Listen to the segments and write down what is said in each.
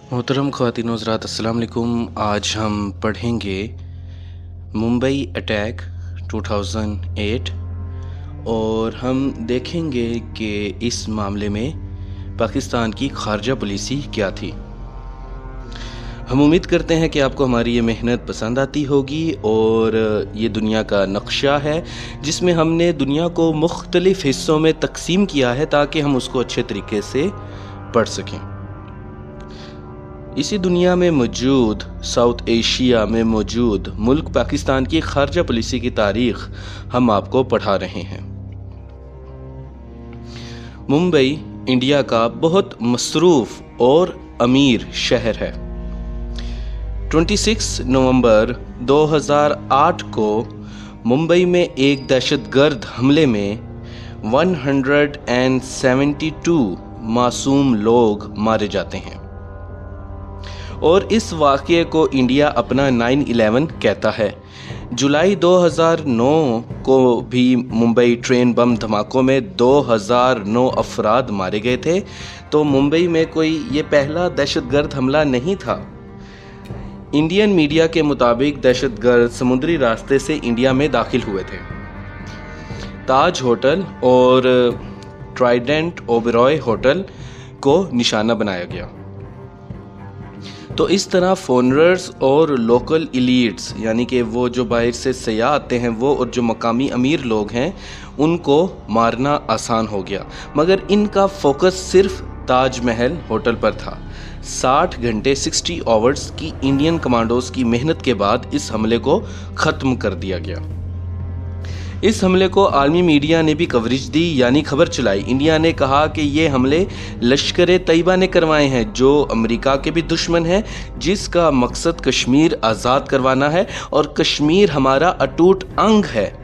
मोहतरम ख़वातीन हज़रात अस्सलाम वालेकुम। आज हम पढ़ेंगे मुंबई अटैक 2008 और हम देखेंगे कि इस मामले में पाकिस्तान की खारजा पॉलिसी क्या थी। हम उम्मीद करते हैं कि आपको हमारी ये मेहनत पसंद आती होगी और ये दुनिया का नक्शा है जिसमें हमने दुनिया को मुख्तलिफ़ हिस्सों में तकसीम किया है ताकि हम उसको अच्छे तरीके से पढ़ सकें। इसी दुनिया में मौजूद साउथ एशिया में मौजूद मुल्क पाकिस्तान की खारजा पॉलिसी की तारीख हम आपको पढ़ा रहे हैं। मुंबई इंडिया का बहुत मसरूफ़ और अमीर शहर है। 26 नवंबर 2008 को मुंबई में एक दहशतगर्द हमले में 172 मासूम लोग मारे जाते हैं और इस वाक़ये को इंडिया अपना 9/11 कहता है। जुलाई 2009 को भी मुंबई ट्रेन बम धमाकों में 2009 अफराद मारे गए थे। तो मुंबई में कोई ये पहला दहशतगर्द हमला नहीं था। इंडियन मीडिया के मुताबिक दहशतगर्द समुद्री रास्ते से इंडिया में दाखिल हुए थे। ताज होटल और ट्राइडेंट ओबेरॉय होटल को निशाना बनाया गया। तो इस तरह फॉरेनर्स और लोकल इलीट्स यानी कि वो जो बाहर से सयाह आते हैं वो और जो मकामी अमीर लोग हैं उनको मारना आसान हो गया। मगर इनका फोकस सिर्फ ताजमहल होटल पर था। 60 घंटे 60 आवर्स की इंडियन कमांडोज की मेहनत के बाद इस हमले को ख़त्म कर दिया गया। इस हमले को आर्मी मीडिया ने भी कवरेज दी यानी खबर चलाई। इंडिया ने कहा कि ये हमले लश्कर तैयबा ने करवाए हैं जो अमेरिका के भी दुश्मन है, जिसका मकसद कश्मीर आज़ाद करवाना है और कश्मीर हमारा अटूट अंग है।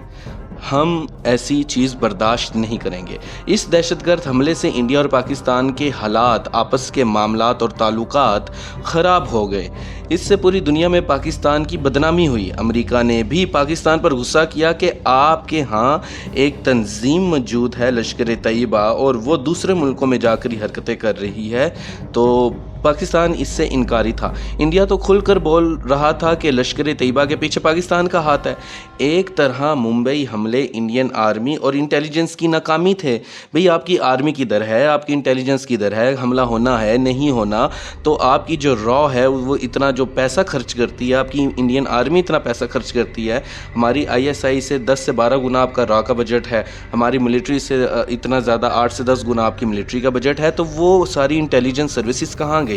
हम ऐसी चीज़ बर्दाश्त नहीं करेंगे। इस दहशतगर्द हमले से इंडिया और पाकिस्तान के हालात, आपस के मामलात और ताल्लुकात ख़राब हो गए। इससे पूरी दुनिया में पाकिस्तान की बदनामी हुई। अमेरिका ने भी पाकिस्तान पर गुस्सा किया कि आपके यहाँ एक तंजीम मौजूद है लश्कर तैयबा और वो दूसरे मुल्कों में जाकर ही हरकतें कर रही है। तो पाकिस्तान इससे इनकारी था। इंडिया तो खुलकर बोल रहा था कि लश्कर तैयबा के पीछे पाकिस्तान का हाथ है। एक तरह मुंबई हमले इंडियन आर्मी और इंटेलिजेंस की नाकामी थे। भाई आपकी आर्मी किधर है, आपकी इंटेलिजेंस किधर है, हमला होना है नहीं होना, तो आपकी जो रॉ है वो इतना जो पैसा खर्च करती है, आपकी इंडियन आर्मी इतना पैसा खर्च करती है। हमारी ISI से 10 से 12 गुना आपका रॉ का बजट है, हमारी मिलिट्री से इतना ज़्यादा 8 से 10 गुना आपकी मिलिट्री का बजट है। तो वो सारी इंटेलिजेंस सर्विसेज कहाँ गई?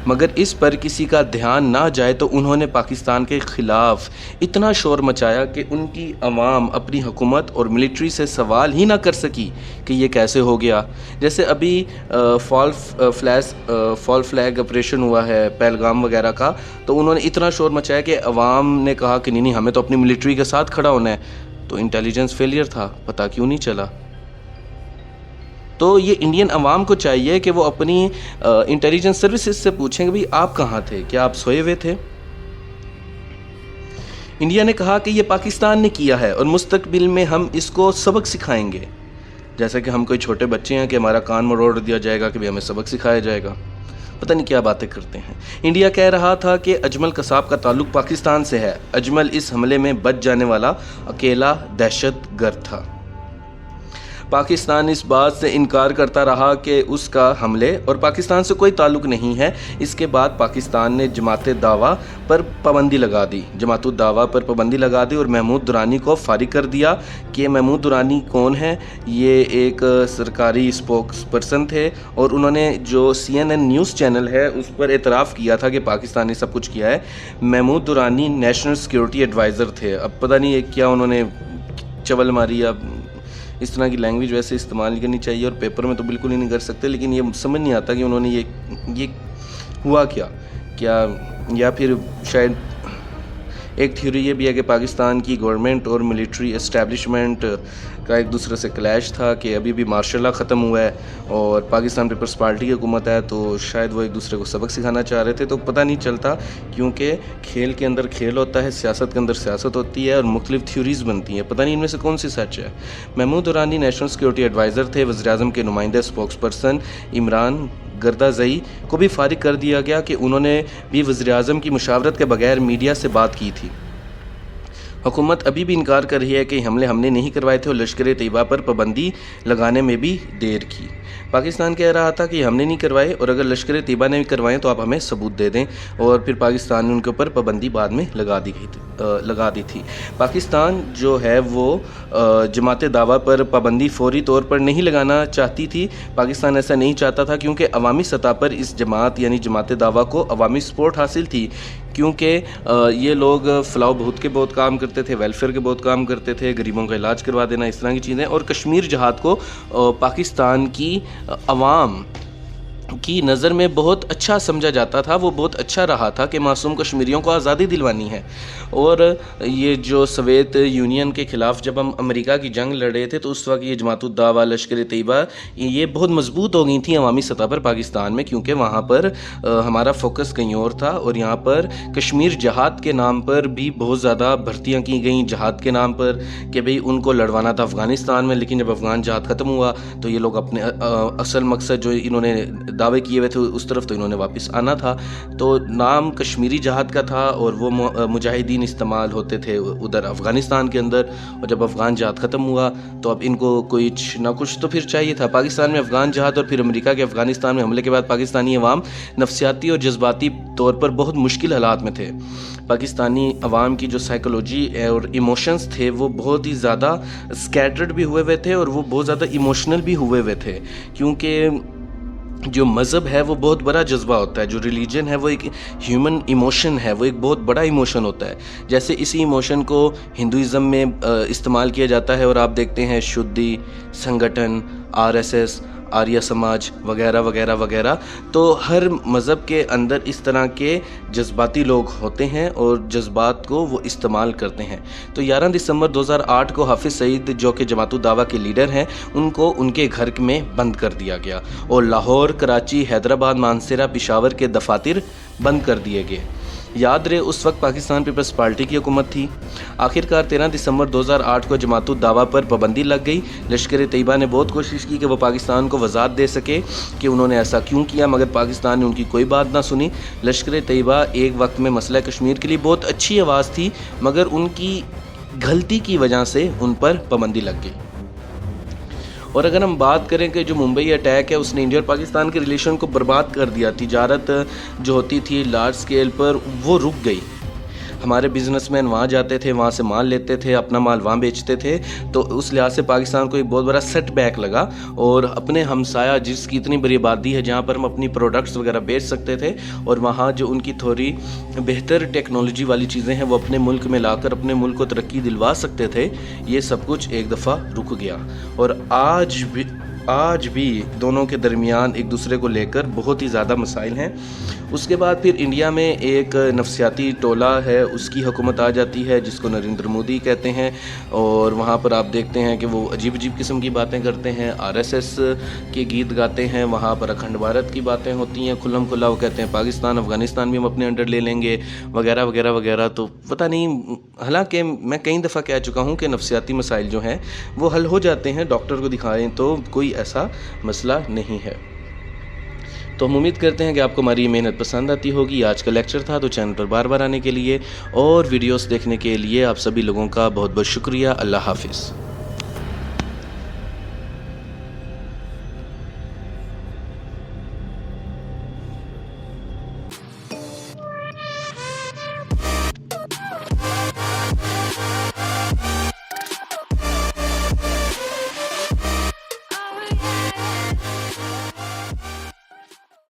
मगर इस पर किसी का ध्यान ना जाए तो उन्होंने पाकिस्तान के ख़िलाफ़ इतना शोर मचाया कि उनकी अवाम अपनी हुकूमत और मिलिट्री से सवाल ही ना कर सकी कि ये कैसे हो गया। जैसे अभी फॉल फ्लैग ऑपरेशन हुआ है पहलगाम वगैरह का, तो उन्होंने इतना शोर मचाया कि अवाम ने कहा कि नहीं हमें तो अपनी मिलिट्री के साथ खड़ा होना है। तो इंटेलिजेंस फेलियर था, पता क्यों नहीं चला। तो ये इंडियन अवाम को चाहिए कि वो अपनी इंटेलिजेंस सर्विसेज से पूछें कि भाई आप कहाँ थे, क्या आप सोए हुए थे? इंडिया ने कहा कि ये पाकिस्तान ने किया है और मुस्तकबिल में हम इसको सबक सिखाएंगे। जैसे कि हम कोई छोटे बच्चे हैं कि हमारा कान मरोड़ दिया जाएगा कि भाई हमें सबक सिखाया जाएगा। पता नहीं क्या बातें करते हैं। इंडिया कह रहा था कि अजमल कसाब का ताल्लुक पाकिस्तान से है। अजमल इस हमले में बच जाने वाला अकेला दहशतगर्द था। पाकिस्तान इस बात से इनकार करता रहा कि उसका हमले और पाकिस्तान से कोई ताल्लुक़ नहीं है। इसके बाद पाकिस्तान ने जमात दावा पर पाबंदी लगा दी, और महमूद दुरानी को फारिग कर दिया। कि महमूद दुरानी कौन है? ये एक सरकारी स्पोक्स पर्सन थे और उन्होंने जो CNN न्यूज़ चैनल है उस पर एतराफ़ किया था कि पाकिस्तान ने सब कुछ किया है। Mahmud Durrani national security adviser थे। अब पता नहीं क्या उन्होंने चवल मारी या इस तरह की लैंग्वेज वैसे इस्तेमाल नहीं करनी चाहिए और पेपर में तो बिल्कुल ही नहीं कर सकते। लेकिन ये समझ नहीं आता कि उन्होंने ये हुआ क्या, या फिर शायद एक थ्योरी ये भी है कि पाकिस्तान की गवर्नमेंट और मिलिट्री एस्टेब्लिशमेंट का एक दूसरे से क्लैश था कि अभी भी मार्शल लॉ ख़त्म हुआ है और पाकिस्तान पीपल्स पार्टी की हुकूमत है, तो शायद वो एक दूसरे को सबक सिखाना चाह रहे थे। तो पता नहीं चलता, क्योंकि खेल के अंदर खेल होता है, सियासत के अंदर सियासत होती है और मुख्तलिफ थ्योरीज़ बनती हैं। पता नहीं इनमें से कौन सी सच है। Mahmud Durrani national security adviser थे, वज़ीर-ए-आज़म के नुमाइंदे स्पोक्स पर्सन इमरान गर्दा ज़ई को भी फारिग कर दिया गया कि उन्होंने भी वज़ीर-ए-आज़म की मुशावरत के बगैर मीडिया से बात की थी। हुकूमत अभी भी इनकार कर रही है कि हमले हमने नहीं करवाए थे और लश्कर-ए-तैयबा पर पाबंदी लगाने में भी देर की। पाकिस्तान कह रहा था कि हमने नहीं करवाए और अगर लश्कर-ए-तैयबा ने भी करवाए तो आप हमें सबूत दे दें, और फिर पाकिस्तान ने उनके ऊपर पाबंदी बाद में लगा दी थी। पाकिस्तान जो है वो जमात दावा पर पाबंदी फौरी तौर पर नहीं लगाना चाहती थी। पाकिस्तान ऐसा नहीं चाहता था क्योंकि अवामी सतह पर इस जमात यानी जमात दावा को अवामी सपोर्ट हासिल थी, क्योंकि ये लोग फलाह बहूत के बहुत काम करते थे, वेलफेयर के बहुत काम करते थे, गरीबों का इलाज करवा देना, इस तरह की चीज़ें। और कश्मीर जहाद को पाकिस्तान की अवाम की नज़र में बहुत अच्छा समझा जाता था, वो बहुत अच्छा रहा था कि मासूम कश्मीरियों को आज़ादी दिलवानी है। और ये जो सोवियत यूनियन के ख़िलाफ़ जब हम अमेरिका की जंग लड़े थे तो उस वक्त ये जमात-उद-दावा, लश्कर-ए-तैयबा ये बहुत मजबूत हो गई थी अवामी सतह पर पाकिस्तान में, क्योंकि वहाँ पर हमारा फोकस कहीं और था। और यहाँ पर कश्मीर जहाद के नाम पर भी बहुत ज़्यादा भर्तियाँ की गई, जहाद के नाम पर कि भाई उनको लड़वाना था अफ़गानिस्तान में। लेकिन जब अफ़गान जहाद ख़त्म हुआ तो ये लोग अपने असल मकसद जो इन्होंने दावे किए हुए थे उस तरफ तो इन्होंने वापस आना था। तो नाम कश्मीरी जहाद का था और वो मुजाहिदीन इस्तेमाल होते थे उधर अफ़गानिस्तान के अंदर। और जब अफ़गान जहाद ख़त्म हुआ तो अब इनको कुछ ना कुछ तो फिर चाहिए था। पाकिस्तान में अफ़गान जहाद और फिर अमेरिका के अफ़गानिस्तान में हमले के बाद पाकिस्तानी अवाम नफसियाती और जज्बाती तौर पर बहुत मुश्किल हालात में थे। पाकिस्तानी अवाम की जो साइकोलॉजी और इमोशंस थे वो बहुत ही ज़्यादा स्कैटर्ड भी हुए थे और वो बहुत ज़्यादा इमोशनल भी हुए थे, क्योंकि जो मज़हब है वो बहुत बड़ा जज्बा होता है, जो रिलीजन है वो एक ह्यूमन इमोशन है, वो एक बहुत बड़ा इमोशन होता है। जैसे इसी इमोशन को हिंदुइज़म में इस्तेमाल किया जाता है और आप देखते हैं शुद्धि संगठन, आरएसएस, आर्य समाज वगैरह वगैरह वगैरह। तो हर मज़हब के अंदर इस तरह के जज्बाती लोग होते हैं और जज्बात को वो इस्तेमाल करते हैं। तो 11 दिसंबर 2008 को हाफिज़ सईद जो कि जमात-उद-दावा के लीडर हैं उनको उनके घर में बंद कर दिया गया और लाहौर, कराची, हैदराबाद, मानसरा, पेशावर के दफातर बंद कर दिए गए। याद रहे उस वक्त पाकिस्तान पीपल्स पार्टी की हुकूमत थी। आखिरकार 13 दिसंबर 2008 को जमात-उद-दावा पर पाबंदी लग गई। लश्कर-ए-तैयबा ने बहुत कोशिश की कि वो पाकिस्तान को वजाहत दे सके कि उन्होंने ऐसा क्यों किया, मगर पाकिस्तान ने उनकी कोई बात ना सुनी। लश्कर-ए-तैयबा एक वक्त में मसला कश्मीर के लिए बहुत अच्छी आवाज़ थी, मगर उनकी गलती की वजह से उन पर पाबंदी लग गई। और अगर हम बात करें कि जो मुंबई अटैक है उसने इंडिया और पाकिस्तान के रिलेशन को बर्बाद कर दिया। तिजारत जो होती थी लार्ज स्केल पर वो रुक गई। हमारे बिजनेसमैन वहाँ जाते थे, वहाँ से माल लेते थे, अपना माल वहाँ बेचते थे। तो उस लिहाज से पाकिस्तान को एक बहुत बड़ा सेटबैक लगा और अपने हमसाया जिसकी इतनी बड़ी आबादी है जहाँ पर हम अपनी प्रोडक्ट्स वगैरह बेच सकते थे और वहाँ जो उनकी थोड़ी बेहतर टेक्नोलॉजी वाली चीज़ें हैं वो अपने मुल्क में लाकर अपने मुल्क को तरक्की दिलवा सकते थे, ये सब कुछ एक दफ़ा रुक गया। और आज भी दोनों के दरमियान एक दूसरे को लेकर बहुत ही ज़्यादा मसाइल हैं। उसके बाद फिर इंडिया में एक नफसियाती टोला है, उसकी हुकूमत आ जाती है जिसको नरेंद्र मोदी कहते हैं। और वहाँ पर आप देखते हैं कि वो अजीब अजीब किस्म की बातें करते हैं, आरएसएस के गीत गाते हैं, वहाँ पर अखंड भारत की बातें होती हैं खुल्लम खुल्ला। वो कहते हैं पाकिस्तान अफ़गानिस्तान भी हम अपने अंडर ले लेंगे वगैरह वगैरह वगैरह। तो पता नहीं, हालांकि मैं कई दफ़ा कह चुका हूँ कि नफसियाती मसाइल जो हैं वो हल हो जाते हैं, डॉक्टर को दिखाएं तो कोई ऐसा मसला नहीं है। तो हम उम्मीद करते हैं कि आपको हमारी मेहनत पसंद आती होगी। आज का लेक्चर था, तो चैनल पर बार बार आने के लिए और वीडियोस देखने के लिए आप सभी लोगों का बहुत बहुत शुक्रिया। अल्लाह हाफिज़।